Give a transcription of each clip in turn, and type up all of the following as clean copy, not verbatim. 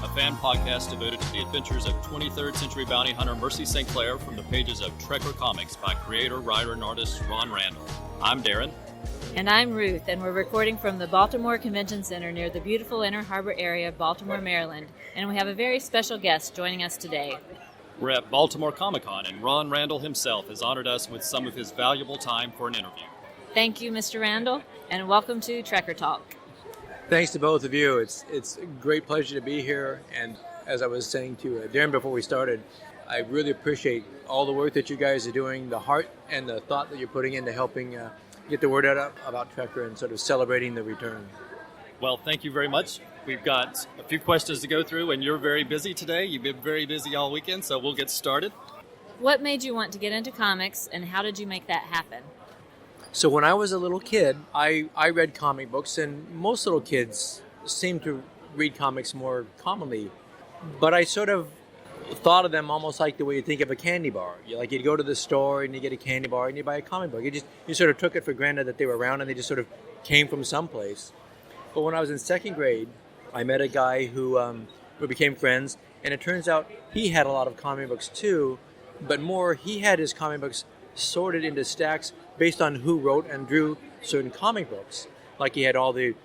a fan podcast devoted to the adventures of 23rd century bounty hunter Mercy St. Clair from the pages of Trekker Comics by creator, writer, and artist Ron Randall. I'm Darren. And I'm Ruth, and we're recording from the Baltimore Convention Center near the beautiful Inner Harbor area of Baltimore, Maryland, and we have a very special guest joining us today. We're at Baltimore Comic Con, and Ron Randall himself has honored us with some of his valuable time for an interview. Thank you, Mr. Randall, and welcome to Trekker Talk. Thanks to both of you. It's a great pleasure to be here, and as I was saying to Darren before we started, I really appreciate all the work that you guys are doing, the heart and the thought that you're putting into helping get the word out about Trekker and sort of celebrating the return. Well, thank you very much. We've got a few questions to go through, and you're very busy today. You've been very busy all weekend, so we'll get started. What made you want to get into comics, and how did you make that happen? So when I was a little kid, I read comic books, and most little kids seem to read comics more commonly. But I sort of thought of them almost like the way you think of a candy bar. You'd go to the store and you get a candy bar and you buy a comic book. You sort of took it for granted that they were around and they just sort of came from someplace. But when I was in second grade, I met a guy who we became friends, and it turns out he had a lot of comic books too, but more, he had his comic books sorted into stacks based on who wrote and drew certain comic books. Like he had all the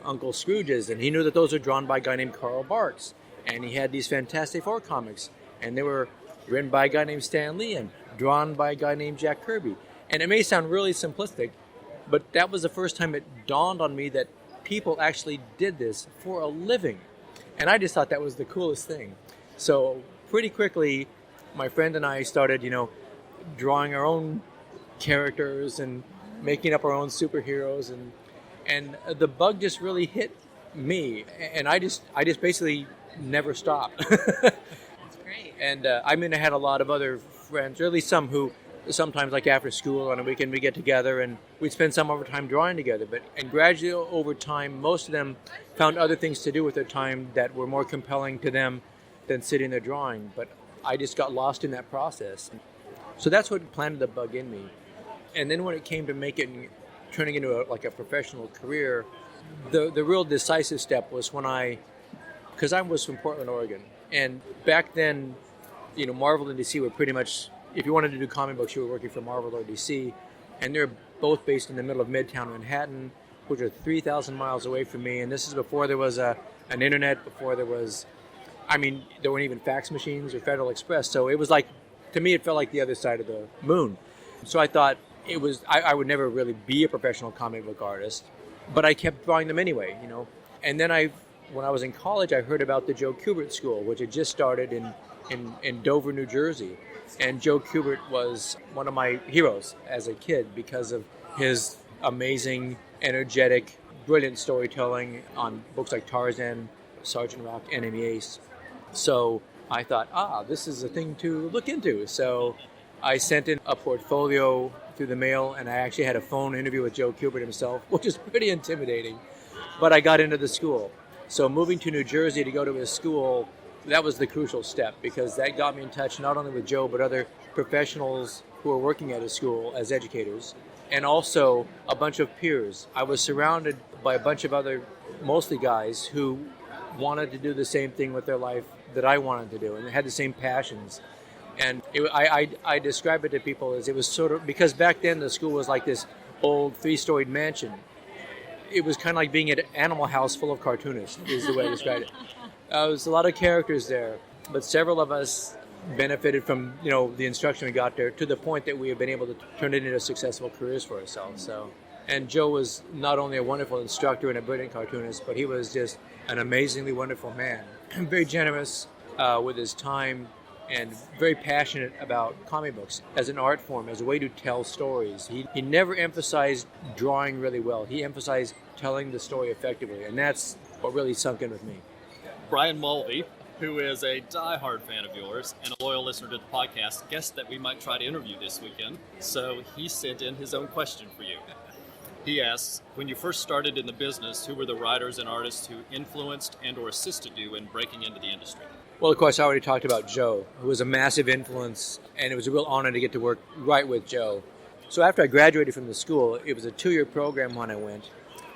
Uncle Scrooges, and he knew that those were drawn by a guy named Carl Barks. And he had these Fantastic Four comics, and they were written by a guy named Stan Lee and drawn by a guy named Jack Kirby. And it may sound really simplistic, but that was the first time it dawned on me that people actually did this for a living. And I just thought that was the coolest thing. So pretty quickly, my friend and I started, drawing our own characters and making up our own superheroes, and the bug just really hit me, and I just basically never stopped. That's great. And I had a lot of other friends, or at least some, who sometimes, like after school on a weekend, we get together and we'd spend some of our time drawing together. And gradually over time, most of them found other things to do with their time that were more compelling to them than sitting there drawing. But I just got lost in that process. So that's what planted the bug in me. And then when it came to turning into a professional career, the real decisive step was when because I was from Portland, Oregon, and back then, Marvel and DC were pretty much, if you wanted to do comic books, you were working for Marvel or DC, and they're both based in the middle of Midtown Manhattan, which are 3,000 miles away from me, and this is before there was an internet, before there was, there weren't even fax machines or Federal Express, so it was like, to me, it felt like the other side of the moon. So I thought I would never really be a professional comic book artist, but I kept drawing them anyway, And then when I was in college, I heard about the Joe Kubert School, which had just started in Dover, New Jersey. And Joe Kubert was one of my heroes as a kid because of his amazing, energetic, brilliant storytelling on books like Tarzan, Sergeant Rock, Enemy Ace. So I thought, this is a thing to look into. So I sent in a portfolio through the mail, and I actually had a phone interview with Joe Kubert himself, which is pretty intimidating. But I got into the school. So moving to New Jersey to go to his school, that was the crucial step, because that got me in touch not only with Joe, but other professionals who were working at his school as educators, and also a bunch of peers. I was surrounded by a bunch of other, mostly guys, who wanted to do the same thing with their life that I wanted to do, and had the same passions. And I describe it to people as it was sort of, because back then the school was like this old 3-storied mansion. It was kind of like being at an Animal House full of cartoonists, is the way I describe it. There was a lot of characters there, but several of us benefited from the instruction we got there, to the point that we have been able to turn it into successful careers for ourselves. So, and Joe was not only a wonderful instructor and a brilliant cartoonist, but he was just an amazingly wonderful man. Very generous with his time, and very passionate about comic books as an art form, as a way to tell stories. He never emphasized drawing really well. He emphasized telling the story effectively, and that's what really sunk in with me. Brian Mulvey, who is a diehard fan of yours and a loyal listener to the podcast, guessed that we might try to interview this weekend, so he sent in his own question for you. He asks, when you first started in the business, who were the writers and artists who influenced and or assisted you in breaking into the industry? Well, of course, I already talked about Joe, who was a massive influence, and it was a real honor to get to work right with Joe. So after I graduated from the school, it was a 2-year program when I went,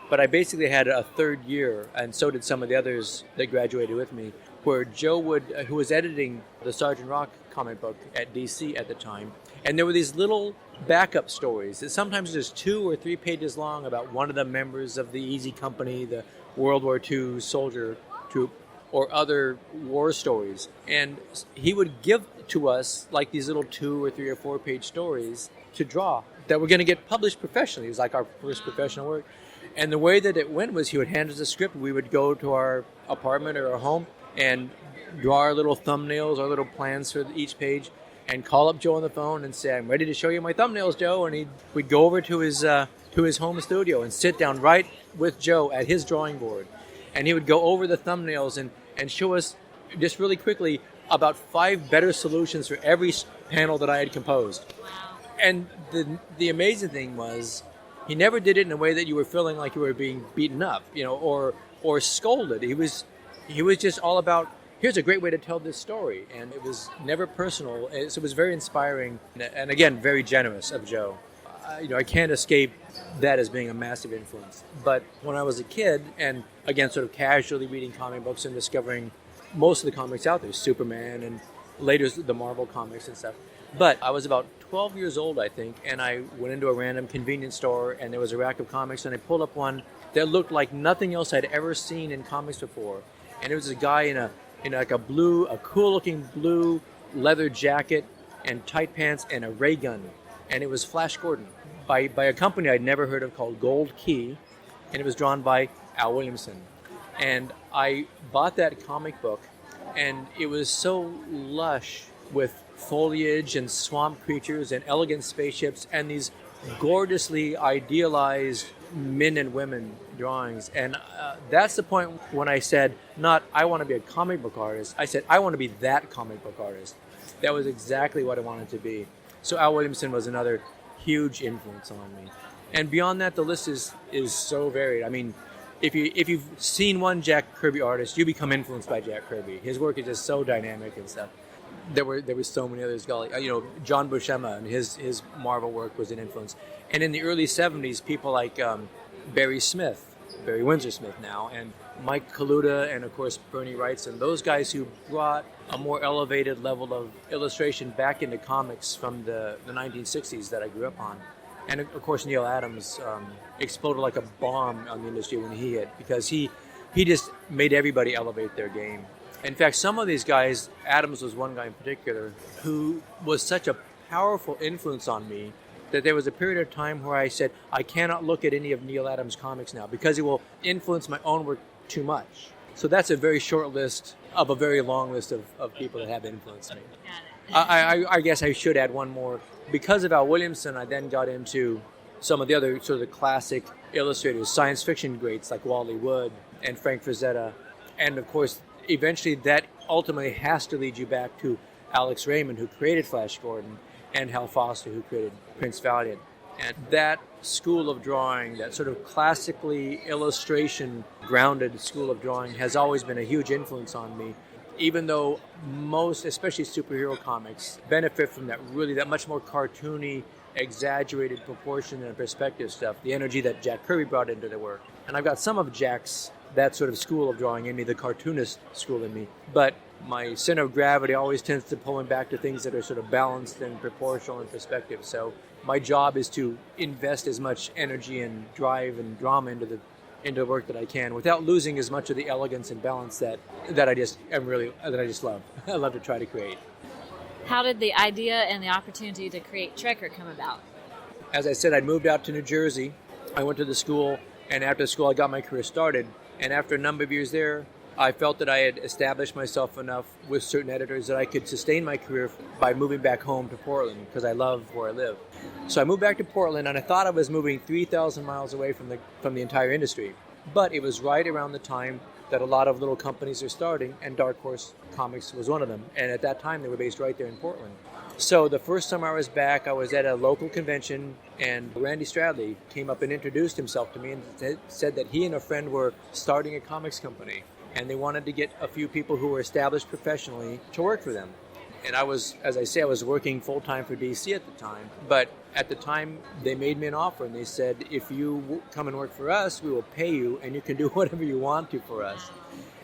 but I basically had a third year, and so did some of the others that graduated with me, where Joe would, who was editing the Sergeant Rock comic book at DC at the time, and there were these little backup stories that sometimes just 2 or 3 pages long about one of the members of the Easy Company, the World War II soldier troop, or other war stories. And he would give to us like these little 2 or 3 or 4 page stories to draw that were going to get published professionally. It was like our first professional work. And the way that it went was he would hand us a script. We would go to our apartment or our home and draw our little thumbnails, our little plans for each page, and call up Joe on the phone and say, "I'm ready to show you my thumbnails, Joe." And we'd go over to his home studio and sit down right with Joe at his drawing board. And he would go over the thumbnails and show us just really quickly about 5 better solutions for every panel that I had composed. Wow. And the amazing thing was, he never did it in a way that you were feeling like you were being beaten up, or scolded. He was just all about, here's a great way to tell this story. And it was never personal. So it was very inspiring and again, very generous of Joe. I can't escape that as being a massive influence. But when I was a kid, and again, sort of casually reading comic books and discovering most of the comics out there, Superman and later the Marvel comics and stuff. But I was about 12 years old, I think, and I went into a random convenience store, and there was a rack of comics, and I pulled up one that looked like nothing else I'd ever seen in comics before. And it was a guy in a cool-looking blue leather jacket and tight pants and a ray gun, and it was Flash Gordon by a company I'd never heard of called Gold Key, and it was drawn by Al Williamson. And I bought that comic book, and it was so lush with foliage and swamp creatures and elegant spaceships and these gorgeously idealized men and women drawings. And that's the point when I said, not I want to be a comic book artist, I said I want to be that comic book artist. That was exactly what I wanted to be. So Al Williamson was another huge influence on me. And beyond that, the list is so varied. I mean, if you've seen one Jack Kirby artist, you become influenced by Jack Kirby. His work is just so dynamic and stuff. There were so many others. John Buscema and his Marvel work was an influence. And in the early 70s, people like Barry Windsor Smith now, and Mike Kaluta, and of course Bernie Wrightson, those guys who brought a more elevated level of illustration back into comics from the 1960s that I grew up on. And of course Neil Adams exploded like a bomb on the industry when he hit, because he just made everybody elevate their game. In fact, some of these guys, Adams was one guy in particular, who was such a powerful influence on me that there was a period of time where I said, I cannot look at any of Neil Adams' comics now because it will influence my own work too much. So that's a very short list of a very long list of people that have influenced me. I guess I should add one more. Because of Al Williamson, I then got into some of the other sort of the classic illustrators, science fiction greats like Wally Wood and Frank Frazetta. And of course, eventually that ultimately has to lead you back to Alex Raymond, who created Flash Gordon, and Hal Foster, who created Prince Valiant. And that school of drawing, that sort of classically illustration-grounded school of drawing, has always been a huge influence on me, even though most, especially superhero comics, benefit from that much more cartoony, exaggerated proportion and perspective stuff, the energy that Jack Kirby brought into the work. And I've got some of Jack's, that sort of school of drawing in me, the cartoonist school in me. But my center of gravity always tends to pull me back to things that are sort of balanced and proportional and perspective. So my job is to invest as much energy and drive and drama into the work that I can, without losing as much of the elegance and balance that I just love. I love to try to create. How did the idea and the opportunity to create Trekker come about? As I said, I moved out to New Jersey. I went to the school, and after school I got my career started. And after a number of years there, I felt that I had established myself enough with certain editors that I could sustain my career by moving back home to Portland, because I love where I live. So I moved back to Portland, and I thought I was moving 3,000 miles away from the entire industry. But it was right around the time that a lot of little companies are starting, and Dark Horse Comics was one of them. And at that time, they were based right there in Portland. So the first time I was back, I was at a local convention, and Randy Stradley came up and introduced himself to me and said that he and a friend were starting a comics company, and they wanted to get a few people who were established professionally to work for them. And I was working full-time for DC at the time, but at the time they made me an offer, and they said, if you come and work for us, we will pay you, and you can do whatever you want to for us.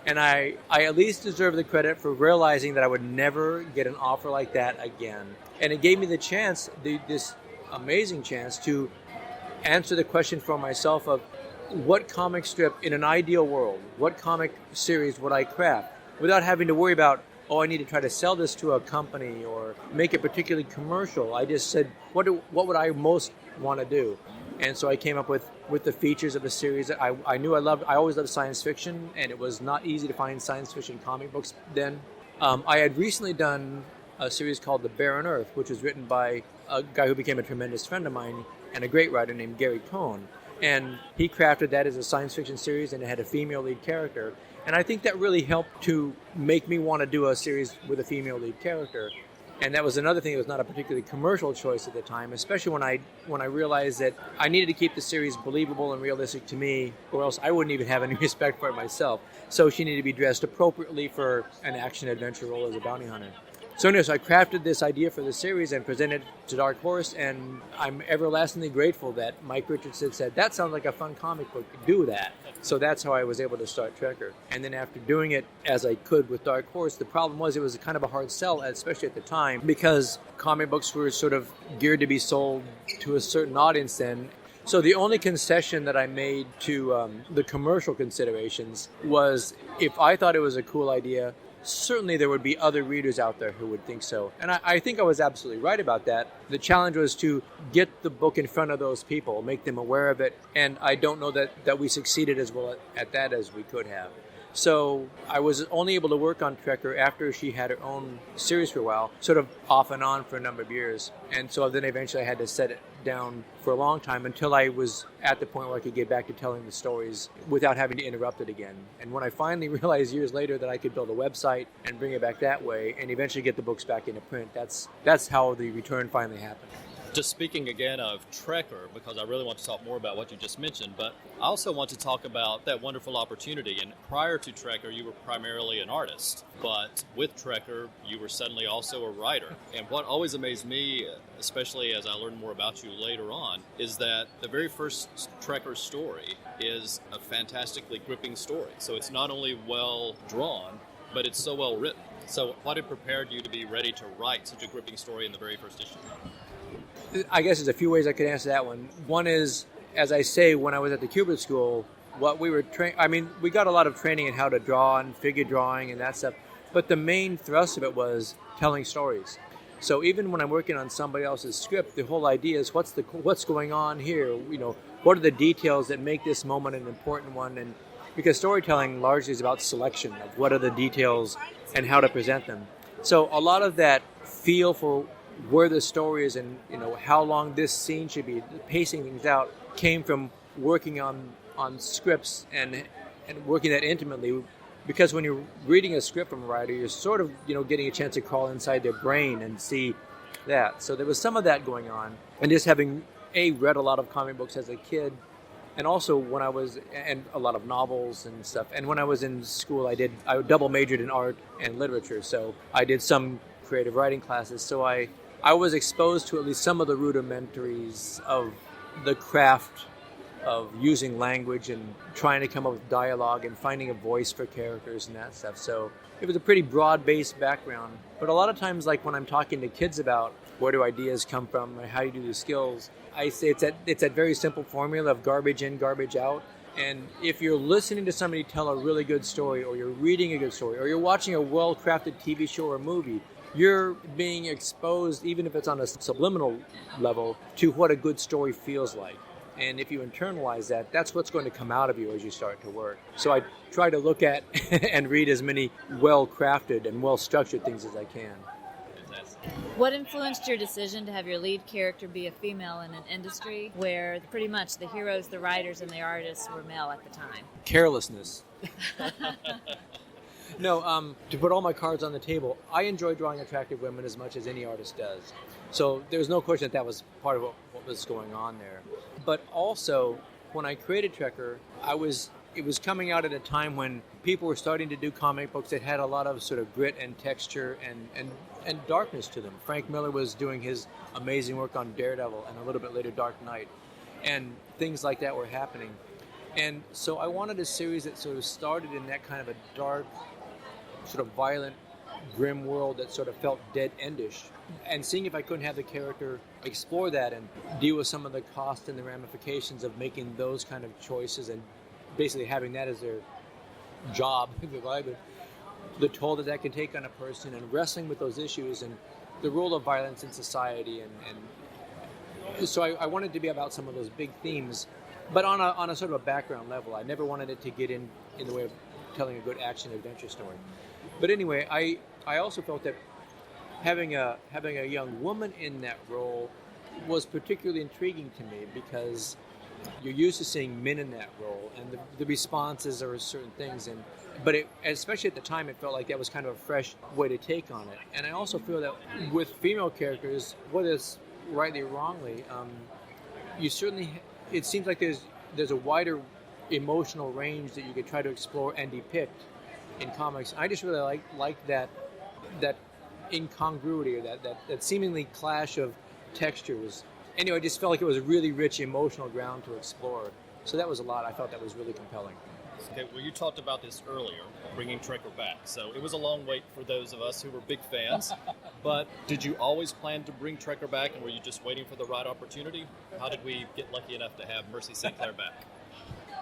And I at least deserve the credit for realizing that I would never get an offer like that again. And it gave me the chance, this amazing chance, to answer the question for myself of what comic strip in an ideal world, what comic series would I craft without having to worry about, oh, I need to try to sell this to a company or make it particularly commercial. I just said, what would I most want to do? And so I came up with the features of the series. I knew I always loved science fiction, and it was not easy to find science fiction comic books then. I had recently done a series called The Barren Earth, which was written by a guy who became a tremendous friend of mine and a great writer named Gary Cohn. And he crafted that as a science fiction series, and it had a female lead character. And I think that really helped to make me want to do a series with a female lead character. And that was another thing that was not a particularly commercial choice at the time, especially when I realized that I needed to keep the series believable and realistic to me, or else I wouldn't even have any respect for it myself. So she needed to be dressed appropriately for an action-adventure role as a bounty hunter. So anyway, I crafted this idea for the series and presented it to Dark Horse, and I'm everlastingly grateful that Mike Richardson said, that sounds like a fun comic book, do that. So that's how I was able to start Trekker. And then after doing it as I could with Dark Horse, the problem was it was kind of a hard sell, especially at the time, because comic books were sort of geared to be sold to a certain audience then. So the only concession that I made to the commercial considerations was, if I thought it was a cool idea, certainly there would be other readers out there who would think so. And I think I was absolutely right about that. The challenge was to get the book in front of those people, make them aware of it, and I don't know that we succeeded as well at that as we could have. So I was only able to work on Trekker after she had her own series for a while, sort of off and on for a number of years. And so then eventually I had to set it down for a long time until I was at the point where I could get back to telling the stories without having to interrupt it again. And when I finally realized years later that I could build a website and bring it back that way and eventually get the books back into print, that's how the return finally happened. Just speaking again of Trekker, because I really want to talk more about what you just mentioned, but I also want to talk about that wonderful opportunity. And prior to Trekker, you were primarily an artist, but with Trekker, you were suddenly also a writer. And what always amazed me, especially as I learned more about you later on, is that the very first Trekker story is a fantastically gripping story. So it's not only well drawn, but it's so well written. So what had prepared you to be ready to write such a gripping story in the very first issue? I guess there's a few ways I could answer that one. One is, as I say, when I was at the Kubert School, what we were we got a lot of training in how to draw and figure drawing and that stuff, but the main thrust of it was telling stories. So even when I'm working on somebody else's script, the whole idea is what's going on here? You know, what are the details that make this moment an important one? And because storytelling largely is about selection of what are the details and how to present them. So a lot of that feel for where the story is and how long this scene should be, pacing things out, came from working on scripts and working that intimately. Because when you're reading a script from a writer, you're sort of getting a chance to crawl inside their brain and see that. So there was some of that going on, and just having read a lot of comic books as a kid, and also when I was and a lot of novels and stuff. And when I was in school, I double majored in art and literature, so I did some creative writing classes. So I was exposed to at least some of the rudimentaries of the craft of using language and trying to come up with dialogue and finding a voice for characters and that stuff. So it was a pretty broad-based background. But a lot of times, like when I'm talking to kids about where do ideas come from or how you do the skills, I say it's that very simple formula of garbage in, garbage out. And if you're listening to somebody tell a really good story, or you're reading a good story, or you're watching a well-crafted TV show or movie, you're being exposed, even if it's on a subliminal level, to what a good story feels like. And if you internalize that, that's what's going to come out of you as you start to work. So I try to look at and read as many well-crafted and well-structured things as I can. What influenced your decision to have your lead character be a female in an industry where pretty much the heroes, the writers, and the artists were male at the time? Carelessness. No, to put all my cards on the table, I enjoy drawing attractive women as much as any artist does. So there's no question that was part of what was going on there. But also, when I created Trekker, it was coming out at a time when people were starting to do comic books that had a lot of sort of grit and texture and darkness to them. Frank Miller was doing his amazing work on Daredevil and a little bit later Dark Knight. And things like that were happening. And so I wanted a series that sort of started in that kind of a dark, sort of violent, grim world that sort of felt dead-endish, and seeing if I couldn't have the character explore that and deal with some of the cost and the ramifications of making those kind of choices, and basically having that as their job, the toll that can take on a person, and wrestling with those issues and the role of violence in society, and so I wanted to be about some of those big themes, but on a sort of a background level. I never wanted it to get in the way of telling a good action adventure story. But anyway, I also felt that having a young woman in that role was particularly intriguing to me, because you're used to seeing men in that role, and the responses are certain things, but especially at the time, it felt like that was kind of a fresh way to take on it. And I also feel that with female characters, whether it's rightly or wrongly, it seems like there's a wider emotional range that you could try to explore and depict in comics. I just really like that incongruity, or that seemingly clash of textures. Anyway, I just felt like it was a really rich emotional ground to explore. So that was a lot. I felt that was really compelling. Okay, well, you talked about this earlier, bringing Trekker back. So it was a long wait for those of us who were big fans. But did you always plan to bring Trekker back, and were you just waiting for the right opportunity? How did we get lucky enough to have Mercy St. Clair back?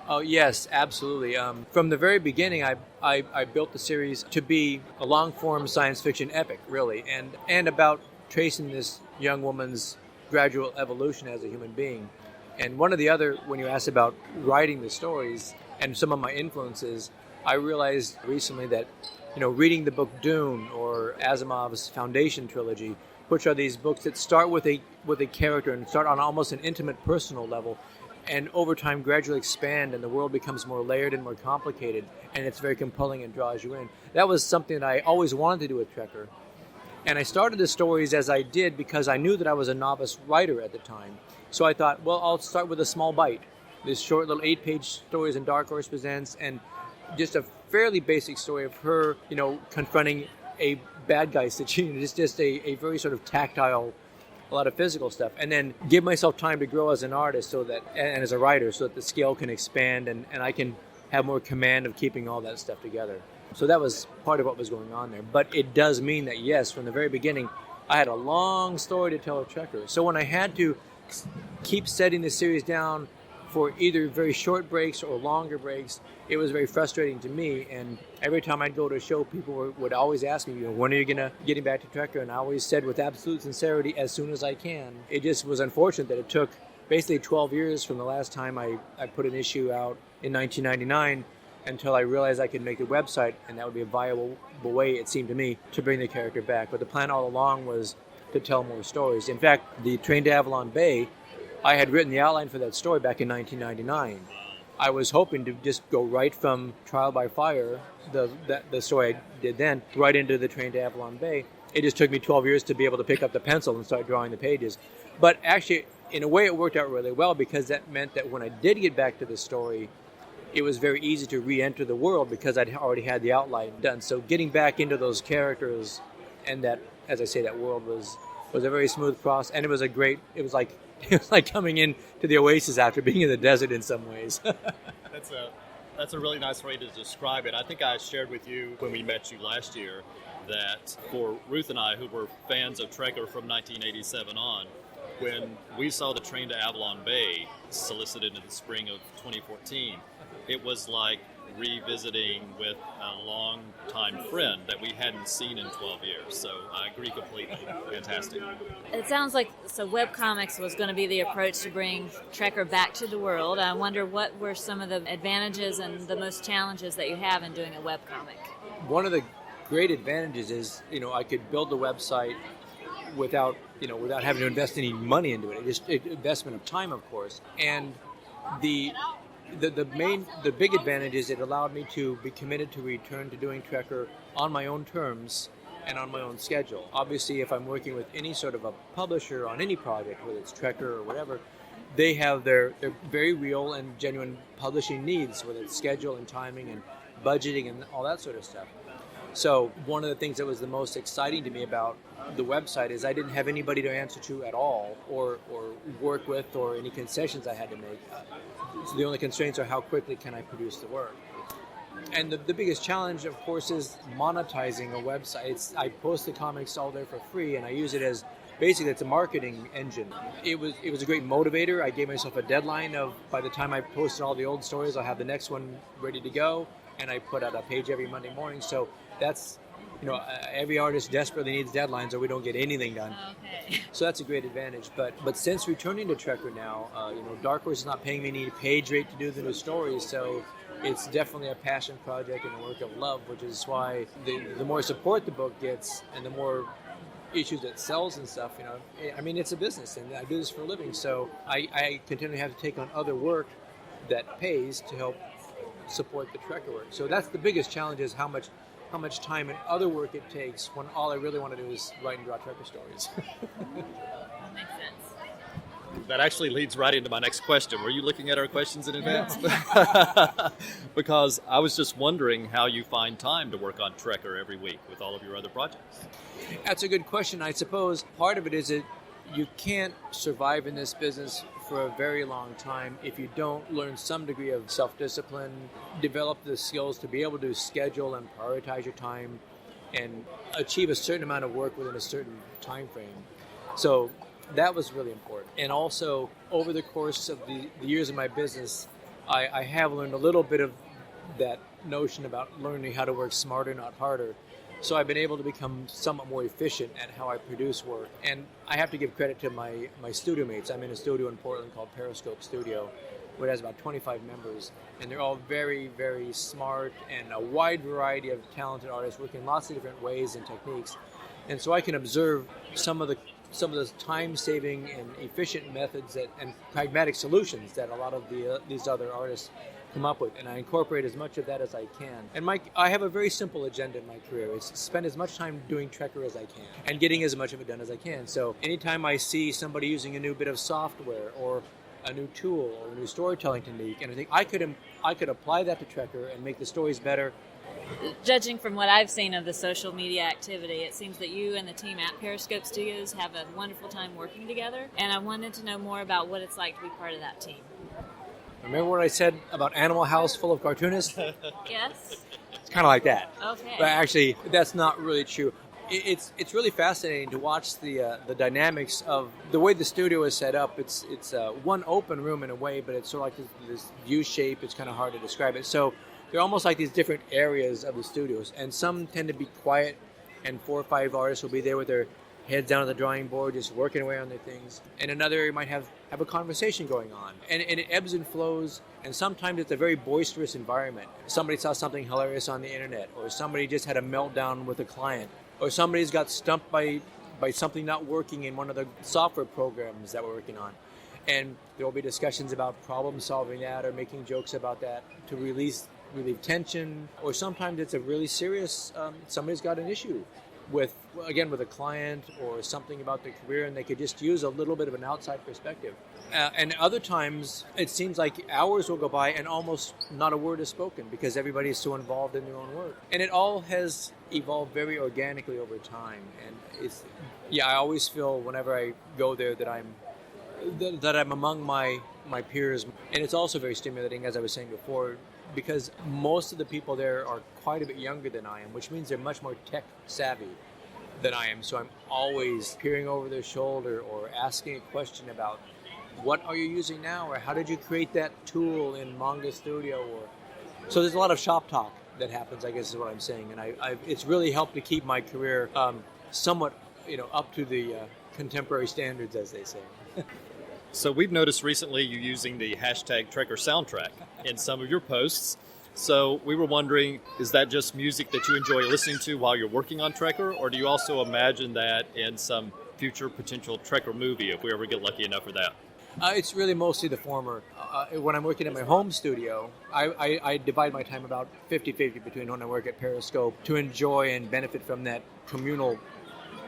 Oh, yes, absolutely. From the very beginning, I built the series to be a long-form science fiction epic, really, and about tracing this young woman's gradual evolution as a human being. And one of the other, when you asked about writing the stories and some of my influences, I realized recently that, reading the book Dune or Asimov's Foundation trilogy, which are these books that start with a character and start on almost an intimate, personal level, and over time gradually expand, and the world becomes more layered and more complicated, and it's very compelling and draws you in. That was something that I always wanted to do with Trekker. And I started the stories as I did because I knew that I was a novice writer at the time. So I thought, well, I'll start with a small bite. This short little 8-page stories in Dark Horse Presents, and just a fairly basic story of her, confronting a bad guy situation. It's just a very sort of tactile, a lot of physical stuff, and then give myself time to grow as an artist and as a writer, so that the scale can expand and I can have more command of keeping all that stuff together. So that was part of what was going on there. But it does mean that, yes, from the very beginning, I had a long story to tell of Trekker. So when I had to keep setting the series down for either very short breaks or longer breaks, it was very frustrating to me. And every time I'd go to a show, people would always ask me, when are you getting back to Trekker? And I always said with absolute sincerity, as soon as I can. It just was unfortunate that it took basically 12 years from the last time I put an issue out in 1999 until I realized I could make a website, and that would be a viable way, it seemed to me, to bring the character back. But the plan all along was to tell more stories. In fact, the Train to Avalon Bay, I had written the outline for that story back in 1999. I was hoping to just go right from Trial by Fire, the story I did then, right into the Train to Avalon Bay. It just took me 12 years to be able to pick up the pencil and start drawing the pages. But actually, in a way, it worked out really well, because that meant that when I did get back to the story, it was very easy to re-enter the world because I'd already had the outline done. So getting back into those characters and that, as I say, that world was a very smooth cross, and it was like coming in to the oasis after being in the desert in some ways. That's a really nice way to describe it. I think I shared with you when we met you last year that for Ruth and I, who were fans of Trekker from 1987 on, when we saw the Train to Avalon Bay solicited in the spring of 2014, it was like revisiting with a long-time friend that we hadn't seen in 12 years. So I agree completely. Fantastic. It sounds like webcomics was going to be the approach to bring Trekker back to the world. I wonder what were some of the advantages and the most challenges that you have in doing a webcomic? One of the great advantages is, I could build the website without having to invest any money into it. It's just investment of time, of course. And the big advantage is it allowed me to be committed to return to doing Trekker on my own terms and on my own schedule. Obviously, if I'm working with any sort of a publisher on any project, whether it's Trekker or whatever, they have their very real and genuine publishing needs, whether it's schedule and timing and budgeting and all that sort of stuff. So one of the things that was the most exciting to me about the website is I didn't have anybody to answer to at all, or work with, or any concessions I had to make. So the only constraints are how quickly can I produce the work. And the biggest challenge, of course, is monetizing a website. I post the comics all there for free, and I use it as basically it's a marketing engine. It was a great motivator. I gave myself a deadline of by the time I posted all the old stories, I'll have the next one ready to go, and I put out a page every Monday morning. So that's, every artist desperately needs deadlines, or we don't get anything done. Okay. So that's a great advantage. But since returning to Trekker now, Dark Horse is not paying me any page rate to do the new stories, so it's definitely a passion project and a work of love, which is why the more support the book gets and the more issues it sells and stuff, I mean, it's a business and I do this for a living. So I continually have to take on other work that pays to help support the Trekker work. So that's the biggest challenge, is how much time and other work it takes when all I really want to do is write and draw Trekker stories. Makes sense. That actually leads right into my next question. Were you looking at our questions in advance? Because I was just wondering how you find time to work on Trekker every week with all of your other projects. That's a good question. I suppose part of it is that you can't survive in this business for a very long time if you don't learn some degree of self-discipline, develop the skills to be able to schedule and prioritize your time, and achieve a certain amount of work within a certain time frame. So that was really important. And also, over the course of the years of my business, I have learned a little bit of that notion about learning how to work smarter, not harder. So I've been able to become somewhat more efficient at how I produce work. And I have to give credit to my studio mates. I'm in a studio in Portland called Periscope Studio, which has about 25 members. And they're all very, very smart and a wide variety of talented artists working in lots of different ways and techniques. And so I can observe some of the time-saving and efficient methods and pragmatic solutions that a lot of these other artists come up with, and I incorporate as much of that as I can. And I have a very simple agenda in my career. It's spend as much time doing Trekker as I can and getting as much of it done as I can. So anytime I see somebody using a new bit of software or a new tool or a new storytelling technique, and I think I could apply that to Trekker and make the stories better. Judging from what I've seen of the social media activity, it seems that you and the team at Periscope Studios have a wonderful time working together, and I wanted to know more about what it's like to be part of that team. Remember what I said about Animal House full of cartoonists? Yes. It's kind of like that. Okay. But actually, that's not really true. It's really fascinating to watch the dynamics of the way the studio is set up. It's one open room in a way, but it's sort of like this U shape. It's kind of hard to describe it. So they're almost like these different areas of the studios, and some tend to be quiet, and 4 or 5 artists will be there with their heads down on the drawing board, just working away on their things. And another area might have a conversation going on. And it ebbs and flows, and sometimes it's a very boisterous environment. Somebody saw something hilarious on the internet, or somebody just had a meltdown with a client, or somebody's got stumped by something not working in one of the software programs that we're working on. And there will be discussions about problem solving that, or making jokes about that to relieve tension. Or sometimes it's a really serious, somebody's got an issue with a client or something about their career, and they could just use a little bit of an outside perspective. And other times it seems like hours will go by and almost not a word is spoken because everybody is so involved in their own work. And it all has evolved very organically over time. And I always feel whenever I go there that I'm among my peers. And it's also very stimulating, as I was saying before, because most of the people there are quite a bit younger than I am, which means they're much more tech savvy than I am. So I'm always peering over their shoulder or asking a question about what are you using now, or how did you create that tool in Manga Studio? So there's a lot of shop talk that happens, I guess is what I'm saying. And it's really helped to keep my career somewhat up to the contemporary standards, as they say. So we've noticed recently you using the hashtag Trekker soundtrack in some of your posts. So we were wondering, is that just music that you enjoy listening to while you're working on Trekker, or do you also imagine that in some future potential Trekker movie if we ever get lucky enough for that? It's really mostly the former. When I'm working at my home studio, I divide my time about 50-50 between when I work at Periscope to enjoy and benefit from that communal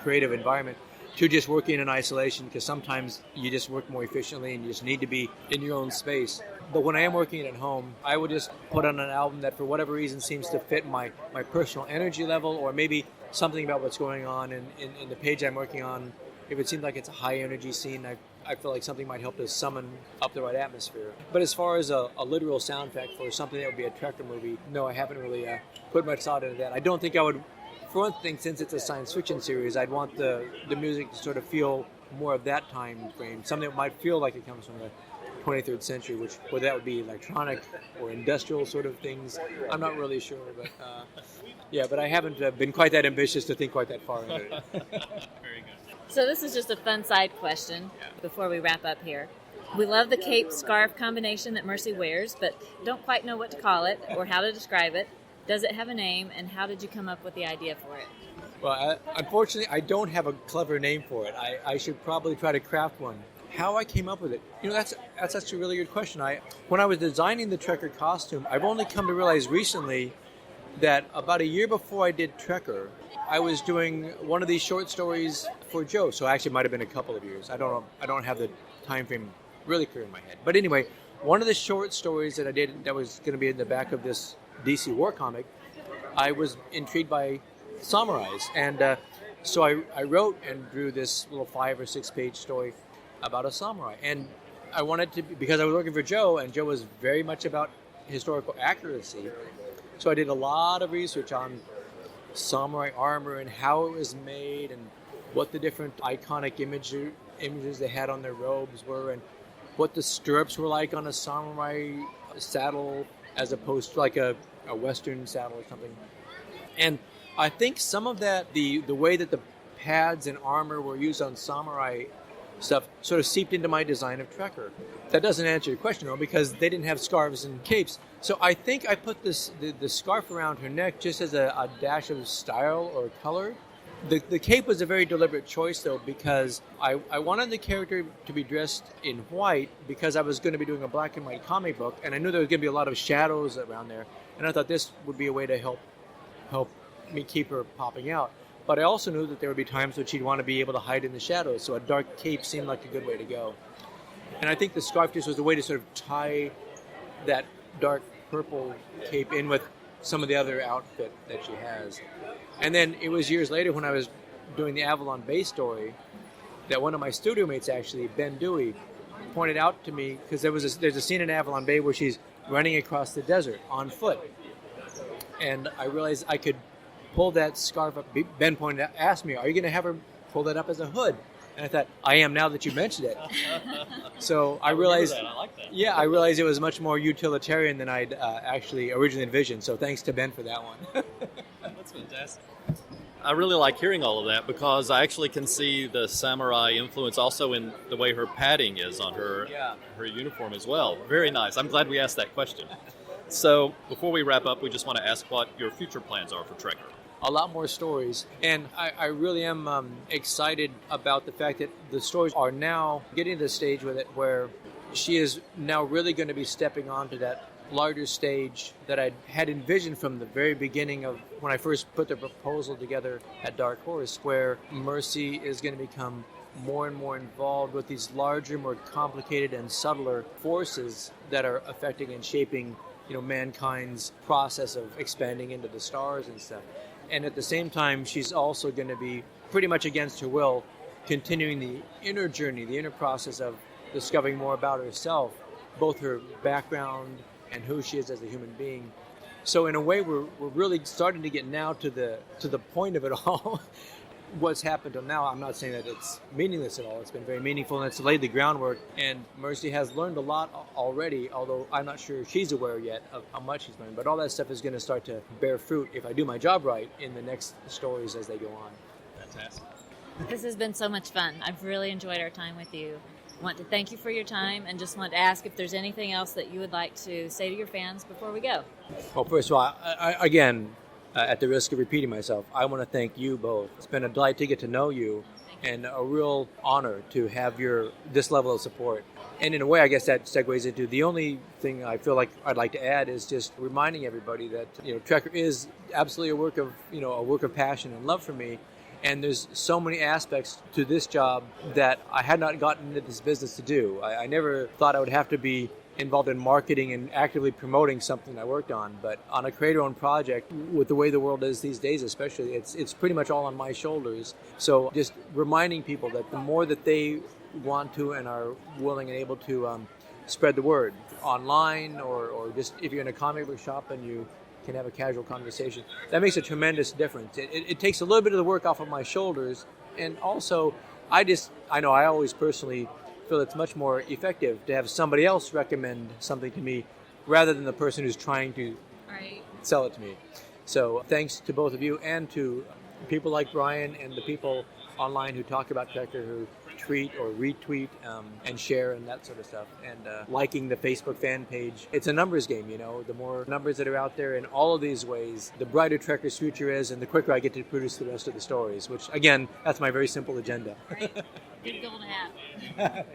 creative environment, to just working in isolation, because sometimes you just work more efficiently and you just need to be in your own space. But when I am working at home, I would just put on an album that for whatever reason seems to fit my personal energy level, or maybe something about what's going on in the page I'm working on. If it seems like it's a high energy scene, I feel like something might help to summon up the right atmosphere. But as far as a literal soundtrack for something that would be a Trekker movie, no, I haven't really put much thought into that. I don't think I would, for one thing, since it's a science fiction series, I'd want the music to sort of feel more of that time frame, something that might feel like it comes from the 23rd century, whether that would be electronic or industrial sort of things. I'm not really sure, but but I haven't been quite that ambitious to think quite that far into it. Very good. So this is just a fun side question before we wrap up here. We love the cape-scarf combination that Mercy wears, but don't quite know what to call it or how to describe it. Does it have a name, and how did you come up with the idea for it? Well, unfortunately, I don't have a clever name for it. I should probably try to craft one. How I came up with it, that's actually a really good question. When I was designing the Trekker costume, I've only come to realize recently that about a year before I did Trekker, I was doing one of these short stories for Joe. So actually, it might have been a couple of years. I don't know. I don't have the time frame really clear in my head. But anyway, one of the short stories that I did that was going to be in the back of this DC war comic, I was intrigued by samurais, and so I wrote and drew this little 5 or 6 page story about a samurai. And I wanted to, because I was working for Joe, and Joe was very much about historical accuracy, so I did a lot of research on samurai armor and how it was made and what the different iconic images they had on their robes were, and what the stirrups were like on a samurai saddle as opposed to like a Western saddle or something. And I think some of that, the way that the pads and armor were used on samurai stuff sort of seeped into my design of Trekker. That doesn't answer your question, though, because they didn't have scarves and capes. So I think I put the scarf around her neck just as a dash of style or color. The cape was a very deliberate choice, though, because I wanted the character to be dressed in white because I was going to be doing a black and white comic book, and I knew there was going to be a lot of shadows around there, and I thought this would be a way to help me keep her popping out. But I also knew that there would be times when she'd want to be able to hide in the shadows, so a dark cape seemed like a good way to go. And I think the scarf just was a way to sort of tie that dark purple cape in with some of the other outfit that she has. And then it was years later when I was doing the Avalon Bay story that one of my studio mates, actually, Ben Dewey, pointed out to me, because there's a scene in Avalon Bay where she's running across the desert on foot. And I realized I could pull that scarf up. Ben asked me, are you going to have her pull that up as a hood? And I thought, I am now that you mentioned it. So I realized, that. I like that. Yeah, I realized it was much more utilitarian than I'd actually originally envisioned. So thanks to Ben for that one. That's fantastic. I really like hearing all of that because I actually can see the samurai influence also in the way her padding is on her uniform as well. Very nice. I'm glad we asked that question. So before we wrap up, we just want to ask what your future plans are for Trekker. A lot more stories, and I really am excited about the fact that the stories are now getting to the stage with it where she is now really going to be stepping onto that larger stage that I had envisioned from the very beginning of when I first put the proposal together at Dark Horse, where Mercy is going to become more and more involved with these larger, more complicated and subtler forces that are affecting and shaping, mankind's process of expanding into the stars and stuff. And at the same time, she's also going to be, pretty much against her will, continuing the inner journey, the inner process of discovering more about herself, both her background and who she is as a human being. So in a way, we're really starting to get now to the point of it all. What's happened till now, I'm not saying that it's meaningless at all. It's been very meaningful, and it's laid the groundwork. And Mercy has learned a lot already, although I'm not sure she's aware yet of how much she's learned. But all that stuff is going to start to bear fruit if I do my job right in the next stories as they go on. Fantastic. This has been so much fun. I've really enjoyed our time with you. I want to thank you for your time and just want to ask if there's anything else that you would like to say to your fans before we go. Well, first of all, again, at the risk of repeating myself, I want to thank you both. It's been a delight to get to know you and a real honor to have this level of support. And in a way, I guess that segues into the only thing I feel like I'd like to add is just reminding everybody that Trekker is absolutely a work of passion and love for me. And there's so many aspects to this job that I had not gotten into this business to do. I never thought I would have to be involved in marketing and actively promoting something I worked on. But on a creator-owned project, with the way the world is these days especially, it's pretty much all on my shoulders. So just reminding people that the more that they want to and are willing and able to spread the word online, or just if you're in a comic book shop and you can have a casual conversation, that makes a tremendous difference. It takes a little bit of the work off of my shoulders, and also I know I always personally feel it's much more effective to have somebody else recommend something to me rather than the person who's trying to sell it to me. So thanks to both of you and to people like Brian and the people online who talk about Trekker, who tweet or retweet and share and that sort of stuff, and liking the Facebook fan page. It's a numbers game, the more numbers that are out there in all of these ways, the brighter Trekker's future is, and the quicker I get to produce the rest of the stories, which again, that's my very simple agenda. Right. Big golden hat.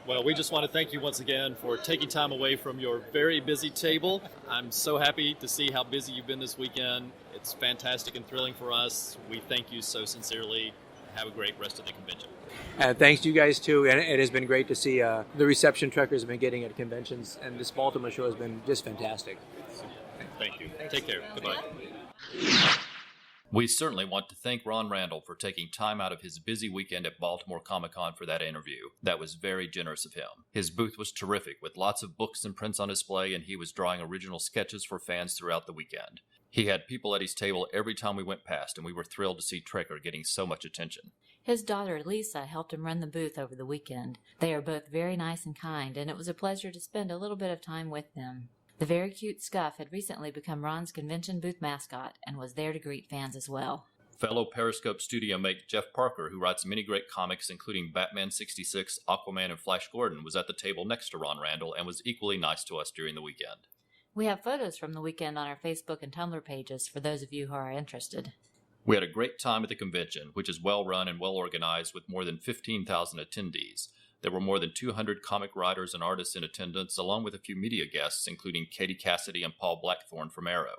Well, we just want to thank you once again for taking time away from your very busy table. I'm so happy to see how busy you've been this weekend. It's fantastic and thrilling for us. We thank you so sincerely. Have a great rest of the convention. Thanks to you guys too, and it has been great to see the reception Trekkers have been getting at conventions, and this Baltimore show has been just fantastic. Thank you. Take care. Goodbye. We certainly want to thank Ron Randall for taking time out of his busy weekend at Baltimore Comic Con for that interview. That was very generous of him. His booth was terrific, with lots of books and prints on display, and he was drawing original sketches for fans throughout the weekend. He had people at his table every time we went past, and we were thrilled to see Trekker getting so much attention. His daughter, Lisa, helped him run the booth over the weekend. They are both very nice and kind, and it was a pleasure to spend a little bit of time with them. The very cute Scuff had recently become Ron's convention booth mascot and was there to greet fans as well. Fellow Periscope studio mate Jeff Parker, who writes many great comics including Batman 66, Aquaman, and Flash Gordon, was at the table next to Ron Randall and was equally nice to us during the weekend. We have photos from the weekend on our Facebook and Tumblr pages for those of you who are interested. We had a great time at the convention, which is well run and well organized with more than 15,000 attendees. There were more than 200 comic writers and artists in attendance, along with a few media guests, including Katie Cassidy and Paul Blackthorne from Arrow.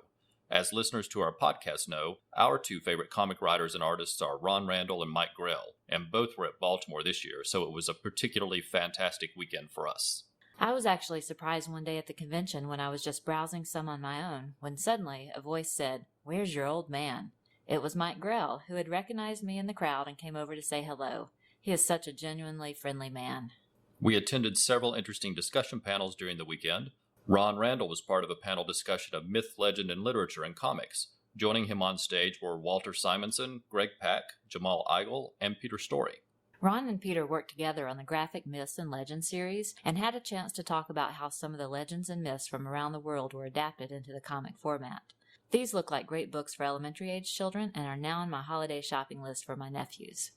As listeners to our podcast know, our two favorite comic writers and artists are Ron Randall and Mike Grell, and both were at Baltimore this year, so it was a particularly fantastic weekend for us. I was actually surprised one day at the convention when I was just browsing some on my own, when suddenly a voice said, "Where's your old man?" It was Mike Grell, who had recognized me in the crowd and came over to say hello. He is such a genuinely friendly man. We attended several interesting discussion panels during the weekend. Ron Randall was part of a panel discussion of myth, legend, and literature in comics. Joining him on stage were Walter Simonson, Greg Pak, Jamal Eigel, and Peter Story. Ron and Peter worked together on the graphic Myths and Legends series and had a chance to talk about how some of the legends and myths from around the world were adapted into the comic format. These look like great books for elementary-age children and are now on my holiday shopping list for my nephews.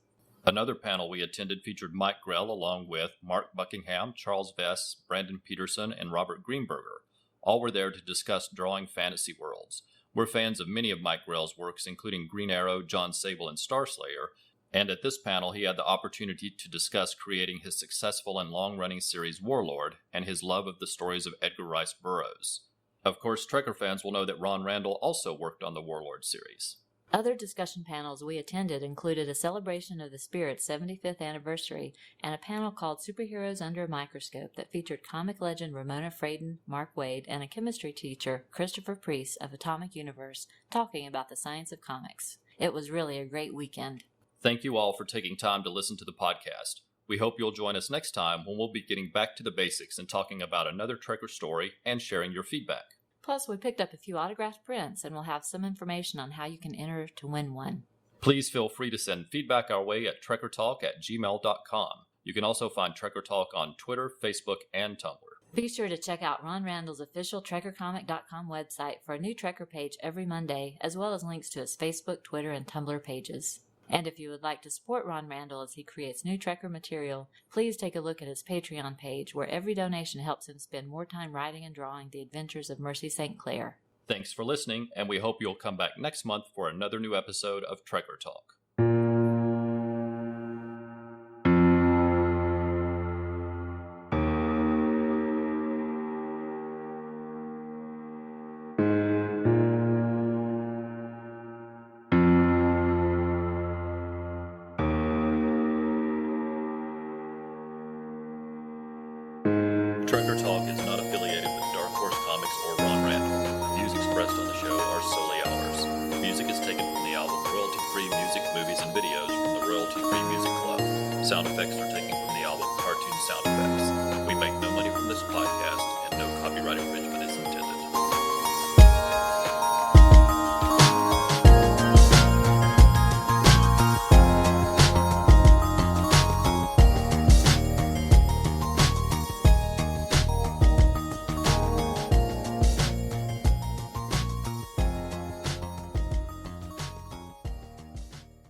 Another panel we attended featured Mike Grell along with Mark Buckingham, Charles Vess, Brandon Peterson, and Robert Greenberger. All were there to discuss drawing fantasy worlds. We're fans of many of Mike Grell's works, including Green Arrow, John Sable, and Starslayer, and at this panel he had the opportunity to discuss creating his successful and long-running series Warlord and his love of the stories of Edgar Rice Burroughs. Of course, Trekker fans will know that Ron Randall also worked on the Warlord series. Other discussion panels we attended included a celebration of the Spirit's 75th anniversary and a panel called Superheroes Under a Microscope that featured comic legend Ramona Fraden, Mark Waid, and a chemistry teacher, Christopher Priest of Atomic Universe, talking about the science of comics. It was really a great weekend. Thank you all for taking time to listen to the podcast. We hope you'll join us next time when we'll be getting back to the basics and talking about another Trekker story and sharing your feedback. Plus, we picked up a few autographed prints, and we'll have some information on how you can enter to win one. Please feel free to send feedback our way at trekkertalk@gmail.com. You can also find Trekker Talk on Twitter, Facebook, and Tumblr. Be sure to check out Ron Randall's official TrekkerComic.com website for a new Trekker page every Monday, as well as links to his Facebook, Twitter, and Tumblr pages. And if you would like to support Ron Randall as he creates new Trekker material, please take a look at his Patreon page, where every donation helps him spend more time writing and drawing the adventures of Mercy St. Clair. Thanks for listening, and we hope you'll come back next month for another new episode of Trekker Talk. Trucker Talk is not affiliated with Dark Horse Comics or Ron Randall. The views expressed on the show are solely ours. Music is taken from the album Royalty-Free Music, Movies, and Videos from the Royalty-Free Music Club. Sound effects are taken from the album Cartoon Sound Effects. We make no money from this podcast, and no copyright infringement